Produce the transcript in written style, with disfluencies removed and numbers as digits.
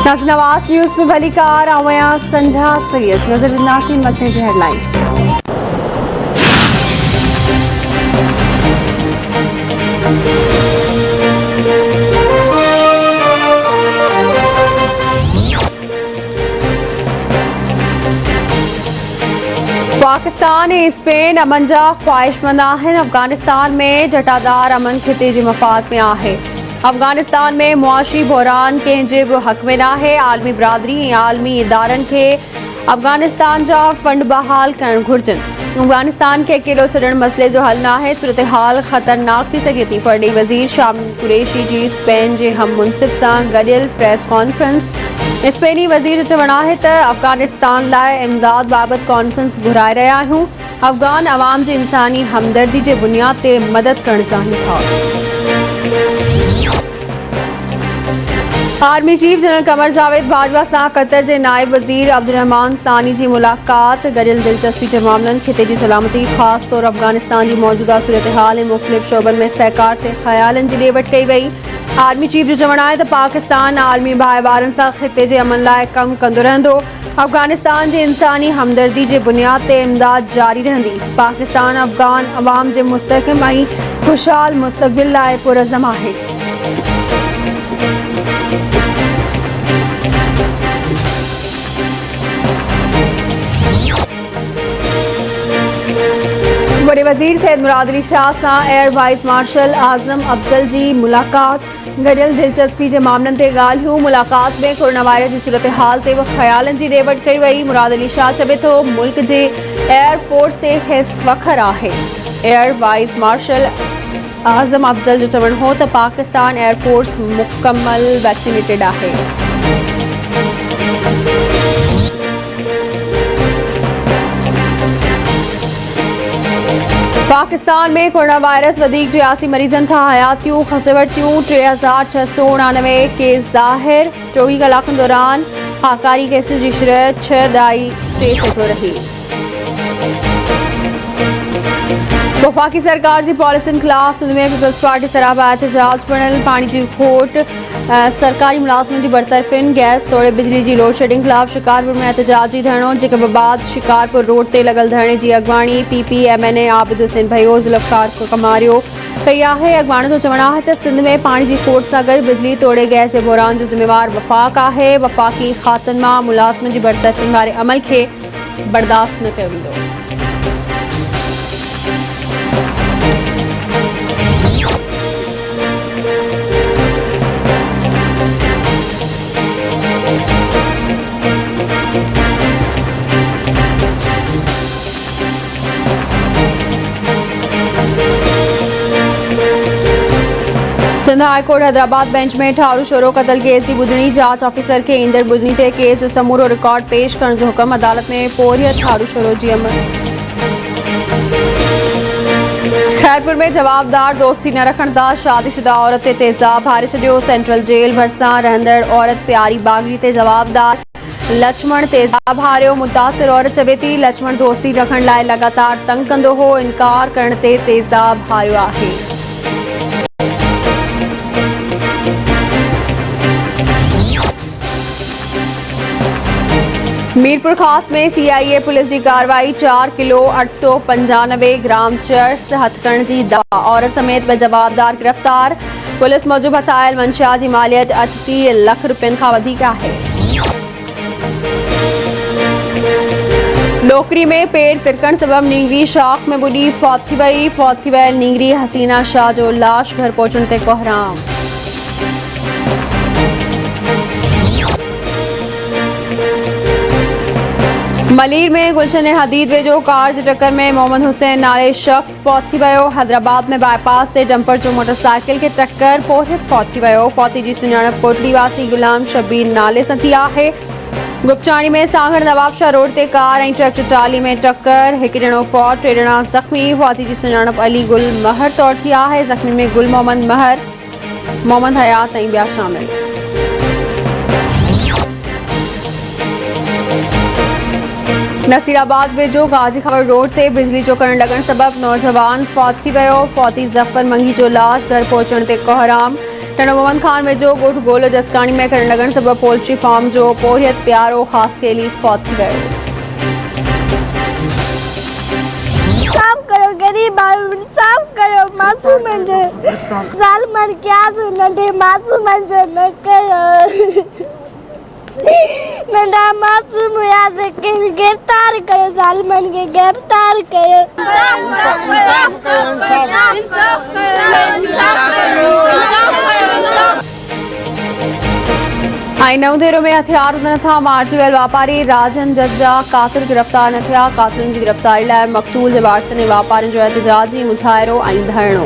नाज़रीन आवाज़ न्यूज़ में भली कार आवया संझा सैयद नजर नाज़रीन मथने जी हेडलाइंस। पाकिस्तान ऐं स्पेन अमन जा ख्वाहिशमंद आहिनि। अफगानिस्तान में जटादार अमन ख़िते जे मफ़ाद में आहे। अफगानिस्तान में मुआशी बहरान कंहिंजे बि हक़ में नाहे। आलमी बिरादरी ऐं आलमी इदारनि खे अफगानिस्तान जा फंड बहाल करणु घुरिजनि। अफगानिस्तान खे अकेलो छॾण मसइले जो हल नाहे। सूरत हाल ख़तरनाक थी सघे थी। परॾेही वज़ीर शामिल कुरैशी जी स्पेन जे हम मुनसिब सां गॾियल प्रेस कॉन्फ्रेंस। स्पेनी वज़ीर जो चवणु आहे त अफगानिस्तान लाइ इमदाद बाबति कॉन्फ्रेंस घुराए रहिया आहियूं। अफगान अवाम जी इंसानी हमदर्दी जे बुनियाद ते मदद करणु चाहियूं था। Army chief general Qamar Javed Bajwa सां कतर जे नायब वज़ीर अब्दुर्रहमान सानी जी मुलाक़ात। गॾियल दिलचस्पी जे मामलनि ख़िते जी सलामती ख़ासि तौर अफगानिस्तान जी मौजूदा सूरत हाल ऐं मुख़्तलिफ़ शोबनि में सहकार ते ख़यालनि जी ॾे वठि कई वई। आर्मी चीफ जो चवणु आहे त पाकिस्तान आलमी भाईवारनि सां ख़िते जे अमन लाइ कमु कंदो रहंदो। अफगानिस्तान जे इंसानी हमदर्दी जे बुनियाद ते इमदाद जारी रहंदी। पाकिस्तान अफगान अवाम जे मुस्तहकम ऐं खुशहाल मुस्तक़बिल लाइ पुरज़म आहे। वॾे वज़ीर सैयद मुराद अली शाह सां एयर वाइस मार्शल आज़म अफज़ल जी मुलाक़ात। गॾियल दिलचस्पी जे मामलनि ते ॻाल्हियूं। मुलाक़ात में कोरोना वायरस जी सूरत हाल ते ख़यालनि जी ॾे वठि कई वई। मुराद अली शाह चवे थो मुल्क जे एयरफोर्स ते खेसि फ़ख्रु आहे। एयर वाइस मार्शल आज़म अफज़ल जो चवणु हो त पाकिस्तान एयरफोर्स मुकमल वैक्सीनेटेड आहे। पाकिस्तान में कोरोना वायरस वधीक 83 मरीज़नि खां हयातियूं खसवटियूं। 3699 केस ज़ाहिर। 24 कलाकनि दौरान हाकारी केसनि जी शरह 6.3% रही। वफाकी सरकार जी पॉलिसियुनि ख़िलाफ़ सिंध में पीपल्स पार्टी सराबा एहतजाज पिणल। पाणी जी खोट, सरकारी मुलाज़िमनि जी बरतरफ़िन, गैस तोड़े बिजली जी लोड शेडिंग ख़िलाफ़ शिकारपुर में एहतजाजी धरणो। जेके बाद शिकारपुर रोड ते लॻल धरणे जी अॻवानी PPMNA आबिद हुसैन भयो ज़ुल्फ़कार कमारियो कई आहे। अॻवाणी जो चवणु आहे त सिंध में पाणी जी खोट सां गॾु बिजली तोड़े गैस जे बहरान जो ज़िम्मेवार वफ़ाक आहे। वफ़ाकी ख़ातनि मां मुलाज़िमनि जी बरतरफ़िन वारे अमल खे बर्दाश्त न कयो वेंदो। Sindh high court Hyderabad bench में ठारू शोरो क़त्ल केस जी ॿुधणी। जांच ऑफिसर खे ईंदड़ ॿुधणी ते केस जो समूरो रिकॉर्ड पेश करण जो हुकुम। अदालत में पोरियत ठारू शोरो जी अमल। खैरपुर में जवाबदार दोस्ती न रखण था शादीशुदा औरत ते तेज़ाब हारे छॾियो। सेंट्रल जेल भरिसां रहंदड़ औरत प्यारी बागड़ी ते जवाबदार लक्ष्मण तेज़ाब हारियो। मुतासिर औरत चवे थी लक्ष्मण दोस्ती रखण लाइ लगातार तंग कंदो हो। इनकार करण ते तेज़ाब हारियो आहे। मीरपुर खास में CIA पुलिस जी कार्रवाई। 4 किलो 895 ग्राम चर्स हथकरण जी दवा। औरत समेत ॿ जवाबदार गिरफ़्तार। पुलिस मूजिबि हथायल मंशा जी मालियत 38 लख रुपयनि खां वधीक आहे। नौकरी में पेर तिरकण सबब नींगरी शाख में ॿुॾी फौत थी वई। फौत थी वियल नींगरी हसीना शाह जो लाश घर पहुचण ते कोहराम। मलीर में गुलशन हदीद वेझो कार जी टक्कर में मोहम्मद हुसैन नाले शख्स फौत थी वियो। हैदराबाद में बाईपास ते डंपर जो मोटरसाइकिल खे टक्कर पोइ फौत थी वियो। फौती जी सुञाणप कोटली वासी गुलाम शबीर नाले सां थी आहे। गुपचाणी में सांगड़ नवाबशाह रोड ते कार ऐं ट्रैक्टर ट्राली में टक्कर। हिकु ॼणो फौत, 3 ॼणा ज़ख़्मी। फौती जी सुञाणप अली गुल महर तौर थी आहे। ज़ख़्मी में गुल मोहम्मद महर, मोहम्मद हयात ऐं ॿिया शामिल। नसीराबाद वेझो गाजी खबर रोड ते बिजली जो करंट लॻण सबब नौजवान फौत थी वियो। फौती ज़फ़र मंगी जो लाश घर पहुचण ते कोहराम। टेणो मोहम्मद खान वेझो ॻोठ गोल जसकाणी में करण लॻण सबबि पोल्ट्री फार्म जो पोरियत प्यारो हासकेली फौत थी वियो। साफ करो गरीब माण्हुनि साफ करो मासूमनि जो ज़ालिमनि क़यास नंढे मासूमनि जो न कयो नंढा मासूम हुयासीं कंहिं गिरफ़्तार कयो ज़ालिमनि खे गिरफ़्तार कयो ऐं नवदेरो में हथियार हूंदड़ सां मारिजी वियल वापारी राजन जज्जा कातिल गिरफ़्तार न थिया। कातिलनि जी गिरफ़्तारी लाइ मक़तूल जे वारसनि ऐं वापारियुनि जो एहतजाजी मुज़ाहिरो ऐं धरणो।